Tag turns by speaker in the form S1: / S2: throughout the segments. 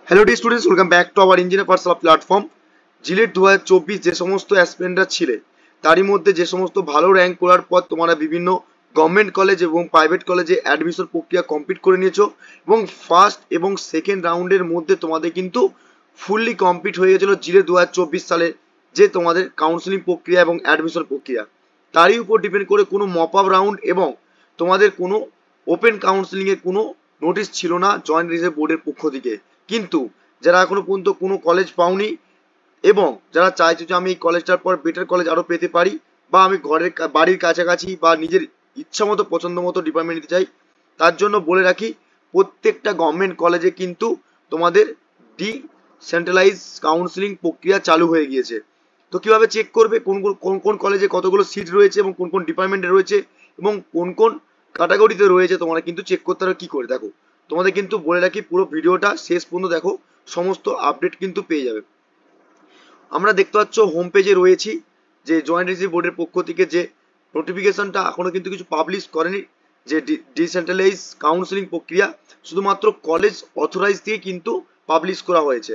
S1: Hello D students, welcome back to our engineer personal platform. JELET 2024 যে সমস্ত অ্যাসপিরেন্টরা ছিলে তারই মধ্যে যে সমস্ত ভালো র্যাঙ্ক করার পর তোমরা বিভিন্ন গভর্নমেন্ট কলেজ এবং প্রাইভেট কলেজে অ্যাডমিশন প্রক্রিয়া কমপ্লিট করে নিয়েছো এবং ফার্স্ট এবং সেকেন্ড রাউন্ডের মধ্যে তোমাদের কিন্তু ফুললি কমপ্লিট হয়ে গেছিলো জিলেট 2024 সালে যে তোমাদের কাউন্সিলিং প্রক্রিয়া এবং অ্যাডমিশন প্রক্রিয়া। তারই উপর ডিপেন্ড করে কোনো মপ আপ রাউন্ড এবং তোমাদের কোনো ওপেন কাউন্সিলিং এর কোনো নোটিশ ছিল না জয়েন্ট রিজার্ভ বোর্ডের পক্ষ থেকে। কিন্তু যারা এখনো পর্যন্ত কোনো কলেজ পাওনি এবং যারা চাইছো যে আমি এই কলেজটার পর বেটার কলেজ আরো পেতে পারি বা আমি বাড়ির কাছাকাছি বা নিজের ইচ্ছা মতো পছন্দ মতো ডিপার্টমেন্ট নিতে চাই, তার জন্য বলে রাখি প্রত্যেকটা গভর্নমেন্ট কলেজে কিন্তু তোমাদের ডিসেন্ট্রালাইজ কাউন্সিলিং প্রক্রিয়া চালু হয়ে গিয়েছে। তো কিভাবে চেক করবে কোন কোন কোন কলেজে কতগুলো সিট রয়েছে এবং কোন কোন ডিপার্টমেন্টে রয়েছে এবং কোন কোন ক্যাটাগরিতে রয়েছে তোমরা কিন্তু চেক করতে পারো কি করে। দেখো তোমাদের কিন্তু বলে রাখি পুরো ভিডিওটা শেষ পর্যন্ত দেখো, সমস্ত আপডেট কিন্তু পেয়ে যাবে। আমরা দেখতে পাচ্ছ হোম পেজে রয়েছি যে জয়েন্ট রিজার্ভ বোর্ডের পক্ষ থেকে যে নোটিফিকেশনটা এখনো কিন্তু কিছু পাবলিশ করেনি যে ডিসেন্ট্রালাইজ কাউন্সিলিং প্রক্রিয়া শুধুমাত্র কলেজ অথরাইজ দিয়ে কিন্তু পাবলিশ করা হয়েছে।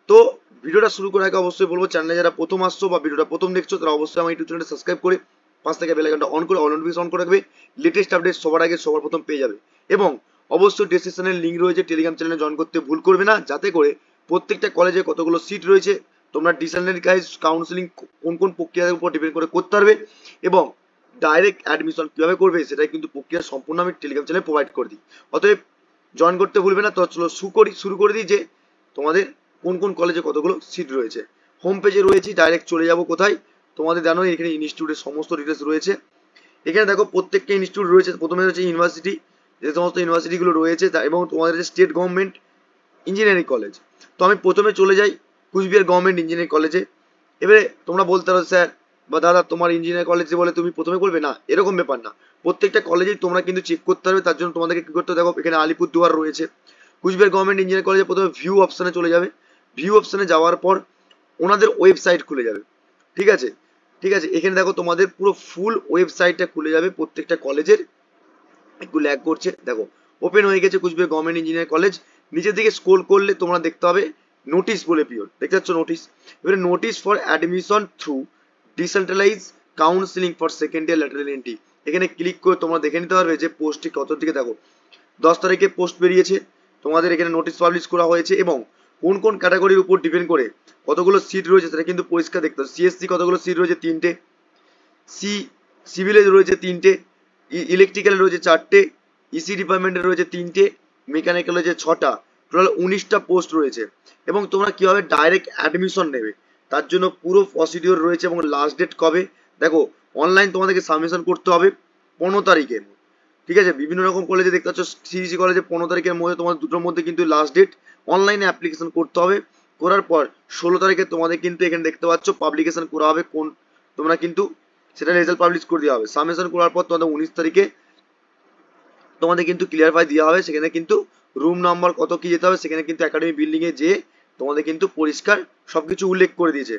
S1: তো ভিডিওটা শুরু করার আগে অবশ্যই বলবো চ্যানেলে যারা প্রথম আসছো বা ভিডিওটা প্রথম দেখছো তারা অবশ্যই আমার ইউটিউব চ্যানেলটা সাবস্ক্রাইব করে পাঁচ থেকে বেল আইকনটা অন করে অল নোটিফিকেশন অন করে রাখবে। লেটেস্ট আপডেট সবার আগে সবার প্রথম পেয়ে যাবে এবং অবশ্যই ডেসক্রিপশনের লিঙ্ক রয়েছে, টেলিগ্রাম চ্যানেলে জয়েন করতে ভুল করবে না, যাতে করে প্রত্যেকটা কলেজে কতগুলো সিট রয়েছে তোমরা ডিসেন্ট্রালাইজ কাউন্সিলিং কোন কোন প্রক্রিয়ার উপর ডিপেন্ড করে করতে পারবে এবং ডাইরেক্ট অ্যাডমিশন কিভাবে করবে সেটাই কিন্তু প্রক্রিয়া সম্পূর্ণ আমি টেলিগ্রাম চ্যানেলে প্রোভাইড করে দিই। অতএব জয়েন করতে ভুলবে না। তো চলো শুরু করে দিই যে তোমাদের কোন কোন কলেজে কতগুলো সিট রয়েছে। হোম পেজে রয়েছি, ডাইরেক্ট চলে যাব কোথায়, তোমাদের জানো এখানে ইনস্টিটিউটের সমস্ত ডিটেলস রয়েছে। এখানে দেখো প্রত্যেকটা ইনস্টিটিউট রয়েছে। প্রথমে হচ্ছে ইউনিভার্সিটি, যে সমস্ত ইউনিভার্সিটিগুলো রয়েছে এবং তোমাদের যে স্টেট গভর্নমেন্ট ইঞ্জিনিয়ারিং কলেজ। তো আমি প্রথমে চলে যাই কুচবিহার গভর্নমেন্ট ইঞ্জিনিয়ারিং কলেজে। এবারে তোমরা বলতে পারো স্যার বা দাদা তোমার ইঞ্জিনিয়ারিং কলেজে বলে তুমি প্রথমে করবে না, এরকম ব্যাপার না। প্রত্যেকটা কলেজেই তোমরা কিন্তু চেক করতে পারবে। তার জন্য তোমাদেরকে কি করতে হবে, দেখো এখানে আলিপুরদুয়ার রয়েছে। কুচবিহার গভর্নমেন্ট ইঞ্জিনিয়ারিং কলেজে প্রথমে ভিউ অপশনে চলে যাবে। ভিউ অপশনে যাওয়ার পর ওনাদের ওয়েবসাইট খুলে যাবে। ঠিক আছে, ঠিক আছে, এখানে দেখো তোমাদের পুরো ফুল ওয়েবসাইটটা খুলে যাবে প্রত্যেকটা কলেজের। একটু ল্যাগ করছে, দেখো ওপেন হয়ে গেছে কুচবিহার গভর্নমেন্ট ইঞ্জিনিয়ারিং কলেজ। নিচের দিকে স্ক্রল করলে তোমরা দেখতে পাবে নোটিশ বলে পিওর, দেখতে পাচ্ছ নোটিশ। এবারে notice for admission through decentralise counselling for second year lateral entry, এখানে ক্লিক করে তোমরা দেখে নিতে পারবে যে পোস্টটি কত দিকে। দেখো 10 তারিখে পোস্ট বেরিয়েছে, তোমাদের এখানে নোটিশ পাবলিশ করা হয়েছে এবং কোন কোন ক্যাটাগরির উপর ডিপেন্ড করে কতগুলো সিট রয়েছে সেটা কিন্তু পরিষ্কার দেখতে হবে। সিএসসি কতগুলো সিট রয়েছে, 3টে। সিভিলে রয়েছে 3টে, ইলেকট্রিক্যালে রয়েছে 4টে, ইসি ডিপার্টমেন্টে রয়েছে 3টে, মেকানিক্যাল রয়েছে 6টা। টোটাল 19টা পোস্ট রয়েছে এবং তোমরা কিভাবে ডাইরেক্ট অ্যাডমিশন নেবে তার জন্য পুরো প্রসিডিওর রয়েছে এবং লাস্ট ডেট কবে। দেখো অনলাইন তোমাদেরকে সাবমিশন করতে হবে 15 তারিখে। ঠিক আছে, বিভিন্ন রকম কলেজে দেখতে পাচ্ছ, সিইসি কলেজে 15 তারিখের মধ্যে, তোমার দুটোর মধ্যে কিন্তু লাস্ট ডেট। অনলাইনে অ্যাপ্লিকেশন করতে হবে, করার পর 16 তারিখে তোমাদের কিন্তু এখানে দেখতে পাচ্ছ পাবলিকেশন করা হবে কোন, তোমরা কিন্তু সেটা রেজাল্ট পাবলিশ করে দেওয়া হবে। সাবমিশন করার পর তোমাদের 19 তারিখে তোমাদের কিন্তু ক্লিয়ারফাই দেওয়া হবে। সেখানে কিন্তু রুম নাম্বার কত কি যেতে হবে, সেখানে কিন্তু একাডেমি বিল্ডিং এ যেয়ে তোমাদের কিন্তু পরিষ্কার সবকিছু উল্লেখ করে দিয়েছে।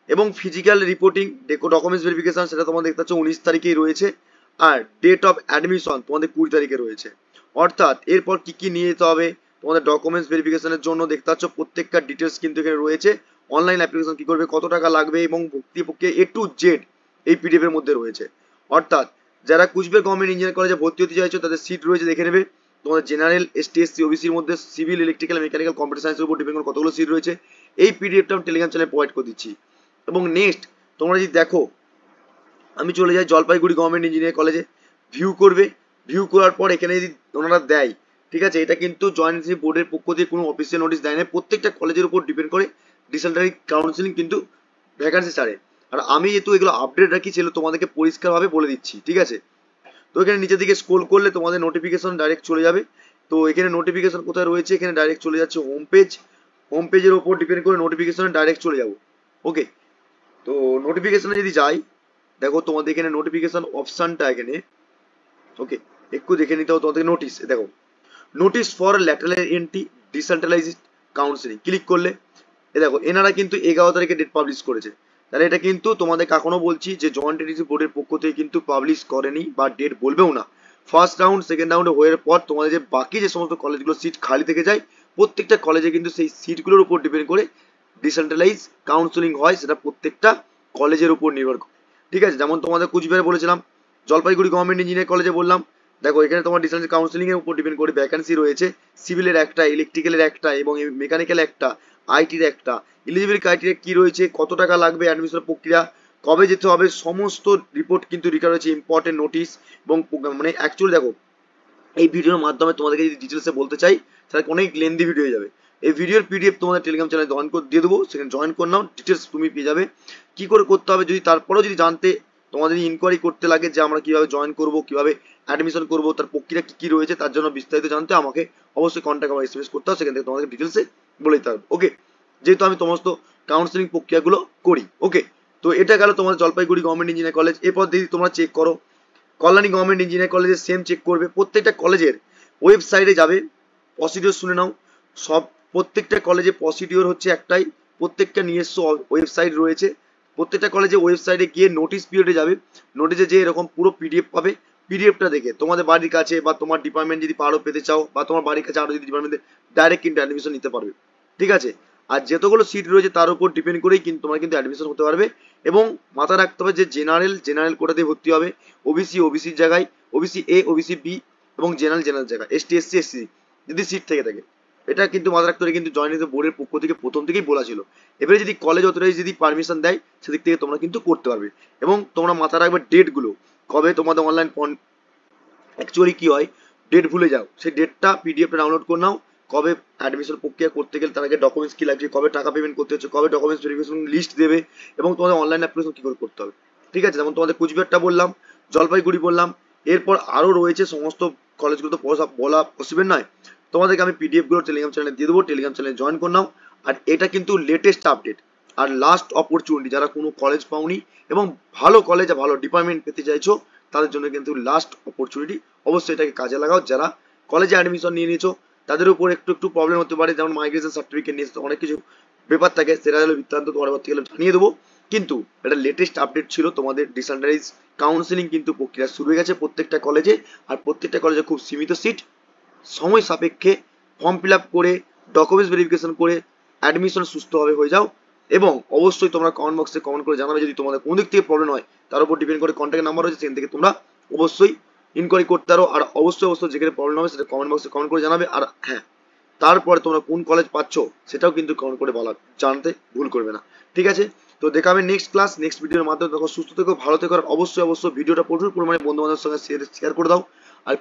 S1: এবং ফিজিক্যাল রিপোর্টিং ডকুমেন্টস ভেরিফিকেশন সেটা তোমাদের দেখতে পাচ্ছ 19 তারিখেই রয়েছে। আর ডেট অফ অ্যাডমিশন তোমাদের 20 তারিখে রয়েছে। অর্থাৎ এরপর কি কি নিয়ে যেতে হবে তোমাদের ডকুমেন্টস ভেরিফিকেশনের জন্য দেখতে পাচ্ছ প্রত্যেকটা ডিটেলস কিন্তু এখানে রয়েছে। অনলাইন অ্যাপ্লিকেশন কি করবে, কত টাকা লাগবে এবং ভর্তি প্রক্রিয়া এ টু জেড এই পিডিএফ এর মধ্যে রয়েছে। অর্থাৎ যারা কুচবিহার গভর্নমেন্ট ইঞ্জিনিয়ারিং কলেজে ভর্তি হতে চাইছো তাদের সিট রয়েছে দেখে নেবে। তোমাদের জেনারেল, এসটি, এসসি, ওবিসির মধ্যে সিভিল, ইলেকট্রিক্যাল, মেকানিক্যাল, কম্পিউটার সায়েন্সের উপর ডিপেন্ড করে কতগুলো সিট রয়েছে এই পিডিএফটা আমি টেলিগ্রাম চ্যানেলে প্রোভাইড করে দিচ্ছি। এবং নেক্সট তোমরা যদি দেখো, আমি চলে যাই জলপাইগুড়ি গভর্নমেন্ট ইঞ্জিনিয়ারিং কলেজে। ভিউ করবে, ভিউ করার পর এখানে যদি ওনারা দেয়, ঠিক আছে, এটা কিন্তু জয়েন্ট বোর্ডের পক্ষ থেকে কোনো অফিসিয়াল নোটিশ দেয় না, প্রত্যেকটা কলেজের উপর ডিপেন্ড করে ডিসেন্ট্রালাইজ কাউন্সিলিং কিন্তু ভ্যাকান্সি ছাড়ে। আর আমি যেহেতু এগুলো আপডেট রাখি সেগুলো তোমাদেরকে পরিষ্কারভাবে বলে দিচ্ছি। ঠিক আছে, তো এখানে নিচের দিকে স্ক্রল করলে তোমাদের নোটিফিকেশন ডাইরেক্ট চলে যাবে। তো এখানে নোটিফিকেশন কোথায় রয়েছে, এখানে ডাইরেক্ট চলে যাচ্ছে হোম পেজ। হোম পেজের উপর ডিপেন্ড করে নোটিফিকেশনে ডাইরেক্ট চলে যাব। ওকে, তো নোটিফিকেশনে যদি যাই, দেখো তোমাদের এখানে নোটিফিকেশন অপশনটা এখানে, ওকে একটু দেখে নিতে হবে তোমাদের। নোটিশ দেখো, notice for lateral entry decentralised counselling, click করলে দেখো এনারা কিন্তু 11 তারিখে ডেট পাবলিশ করেছে। তাহলে এটা কিন্তু তোমাদের এখনো বলছি যে জয়েন্ট রিজার্ভ বোর্ডের পক্ষ থেকে কিন্তু পাবলিশ করেনি বা ডেট বলবেও না। ফার্স্ট রাউন্ড সেকেন্ড রাউন্ডে হওয়ার পর তোমাদের যে বাকি যে সমস্ত কলেজগুলো সিট খালি থেকে যায় প্রত্যেকটা কলেজে কিন্তু সেই সিটগুলোর উপর ডিপেন্ড করে ডিসেন্ট্রালাইজ কাউন্সেলিং হয়, সেটা প্রত্যেকটা কলেজের উপর নির্ভর করে। ঠিক আছে, যেমন তোমাদের কুচবিহারে বলেছিলাম, জলপাইগুড়ি গভর্নমেন্ট ইঞ্জিনিয়ারিং কলেজে বললাম, দেখো এখানে তোমার ডিসেন্ট্রালাইজ কাউন্সেলিং এর উপর ডিপেন্ড করে ভ্যাকেন্সি রয়েছে সিভিলের একটা, ইলেকট্রিক্যালের একটা এবং মেকানিক্যাল একটা, আইটির একটা। এলিজিবিলিটি ক্রাইটেরিয়া কি রয়েছে, কত টাকা লাগবে, অ্যাডমিশন প্রক্রিয়া, কবে যেতে হবে, সমস্ত রিপোর্ট কিন্তু লেখা রয়েছে, ইম্পর্টেন্ট নোটিশ এবং মানে অ্যাকচুয়ালি দেখো এই ভিডিওর মাধ্যমে তোমাদেরকে যদি ডিটেলসে বলতে চাই তাহলে অনেক লেন্দি ভিডিও হয়ে যাবে। এই ভিডিওর পিডিএফ তোমাদের টেলিগ্রাম চ্যানেলে জয়েন করে দিয়ে দেবো, সেখানে জয়েন করে নাও, ডিটেলস তুমি পেয়ে যাবে। কি করে করতে হবে যদি তারপরেও যদি জানতে তোমাদের ইনকোয়ারি করতে লাগে যে আমরা কিভাবে জয়েন করব, কিভাবে অ্যাডমিশন করব, তার প্রক্রিয়া কি কি রয়েছে, তার জন্য বিস্তারিত জানতে আমাকে অবশ্যই কন্ট্যাক্ট বা এসএমএস করতে হবে, সেখান থেকে তোমাদেরকে ডিটেলসে বলে দিতে হবে। ওকে, যেহেতু আমি সমস্ত কাউন্সেলিং প্রক্রিয়াগুলো করি। ওকে, তো এটা গেল তোমাদের জলপাইগুড়ি গভর্নমেন্ট ইঞ্জিনিয়ারিং কলেজ। এরপর যদি তোমরা চেক করো কল্যাণী গভর্নমেন্ট ইঞ্জিনিয়ারিং কলেজে সেম চেক করবে, প্রত্যেকটা কলেজের ওয়েবসাইটে যাবে, প্রসিডিওর শুনে নাও। সব প্রত্যেকটা কলেজে প্রসিডিওর হচ্ছে একটাই, প্রত্যেকটা নিজস্ব ওয়েবসাইট রয়েছে। প্রত্যেকটা কলেজে ওয়েবসাইটে গিয়ে নোটিশ পিরিয়ডে যাবে, নোটিশে যে এরকম পুরো পিডিএফ পাবে, পিডিএফটা দেখে তোমাদের বাড়ির কাছে বা তোমার ডিপার্টমেন্ট যদি পারো পেতে চাও বা তোমার বাড়ির কাছে আরো যদি ডিপার্টমেন্টে ডাইরেক্ট কিন্তু অ্যাডমিশন নিতে পারবে। ঠিক আছে, আর যতগুলো সিট রয়েছে তার উপর ডিপেন্ড করেই কিন্তু তোমরা কিন্তু অ্যাডমিশন হতে পারবে। এবং মাথায় রাখতে হবে যে জেনারেল কোটাতে ভর্তি হবে, ওবিসির জায়গায়, ওবিসি এ, ওবিসি বি এবং জেনারেল জায়গায়, এসটি এসসি এসসি যদি সিট থেকে থাকে। এটা কিন্তু মাথায় রাখতে হবে, কিন্তু জয়েনিং বোর্ডের পক্ষ থেকে প্রথম থেকেই বলা ছিল। এবারে যদি কলেজ অথরাইজ যদি পারমিশন দেয় সেদিক থেকে তোমরা কিন্তু করতে পারবে। এবং তোমরা মাথায় রাখবে ডেটগুলো, কবে তোমাদের অনলাইন অ্যাকচুয়ালি কি হয়, ডেট ভুলে যাও, সেই ডেটটা পিডিএফটা ডাউনলোড করে নাও। কবে অ্যাডমিশন প্রক্রিয়া করতে গেলে তার আগে ডকুমেন্টস কি লাগছে, কবে টাকা পেমেন্ট করতে হচ্ছে, কবে ডকুমেন্টস ভেরিফিকেশন লিস্ট দেবে এবং তোমাদের অনলাইন অ্যাপ্লিকেশন কি করে করতে হবে। ঠিক আছে, যেমন তোমাদের কুচবিহারটা বললাম, জলপাইগুড়ি বললাম, এরপর আরো রয়েছে সমস্ত কলেজগুলো তো বলা পসিবল নয়। তোমাদেরকে আমি পিডিএফ গুলো টেলিগ্রাম চ্যানেলে দিয়ে দেবো, টেলিগ্রাম চ্যানেলে জয়েন করে নাও। আর এটা কিন্তু লেটেস্ট আপডেট আর লাস্ট অপরচুনিটি, যারা কোনো কলেজ পাওনি এবং ভালো কলেজ ভালো ডিপার্টমেন্ট পেতে চাইছো তাদের জন্য কিন্তু লাস্ট অপরচুনিটি। অবশ্যই এটাকে কাজে লাগাও। যারা কলেজে অ্যাডমিশন নিয়ে নিয়েছো তাদের উপর একটু প্রবলেম হতে পারে, যেমন মাইগ্রেশন সার্টিফিকেট নিয়ে অনেক কিছু ব্যাপার থাকে, সেটা হলো বৃত্তান্ত তোমার থেকে জানিয়ে দেবো। কিন্তু এটা লেটেস্ট আপডেট ছিল, তোমাদের ডিসেন্ট্রালাইজ কাউন্সেলিং কিন্তু প্রক্রিয়া শুরু হয়ে গেছে প্রত্যেকটা কলেজে। আর প্রত্যেকটা কলেজে খুব সীমিত সিট, সময় সাপেক্ষে ফর্ম ফিল আপ করে ডকুমেন্টস ভেরিফিকেশন করে অ্যাডমিশন সুস্থভাবে হয়ে যাও। এবং অবশ্যই তোমরা কমেন্ট বক্সে কমেন্ট করে জানাবে যদি তোমাদের কোন দিক থেকে প্রবলেম হয়, তার উপর ডিপেন্ড করে কন্ট্যাক্ট নাম্বার রয়েছে, সেখান থেকে তোমরা অবশ্যই ইনকোয়ারি করতে পারো। আর অবশ্যই যেখানে প্রবলেম হবে সেটা কমেন্ট বক্সে কমেন্ট করে জানাবে। আর হ্যাঁ, তারপরে তোমরা কোন কলেজ পাচ্ছ সেটাও কিন্তু কমেন্ট করে জানতে ভুল করবে না। ঠিক আছে, তো দেখা হবে নেক্সট ক্লাস, নেক্সট ভিডিওর মাধ্যমে। তখন সুস্থ থেকো, ভালো থেকো, আর অবশ্যই ভিডিওটা প্রচুর পরিমাণে বন্ধু বান্ধবের সঙ্গে শেয়ার করে দাও। আর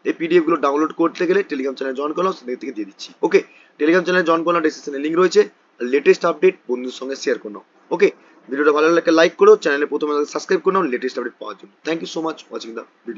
S1: এই পিডিএফ গুলো ডাউনলোড করতে গেলে টেলিগ্রাম চ্যানেলে জয়েন করলাম, সেখান থেকে দিয়ে দিচ্ছি। ওকে, টেলিগ্রাম চ্যানেলে জয়েন করলাম, ডেসক্রিপশনে লিঙ্ক রয়েছে। লেটেস্ট আপডেট বন্ধুদের সঙ্গে শেয়ার করে নাও। ওকে, ভিডিওটা ভালো লাগলে লাইক করো, চ্যানেলে প্রথমে সাবস্ক্রাইব করে নাও লেটেস্ট আপডেট পাওয়ার জন্য। Thank you so much watching the video.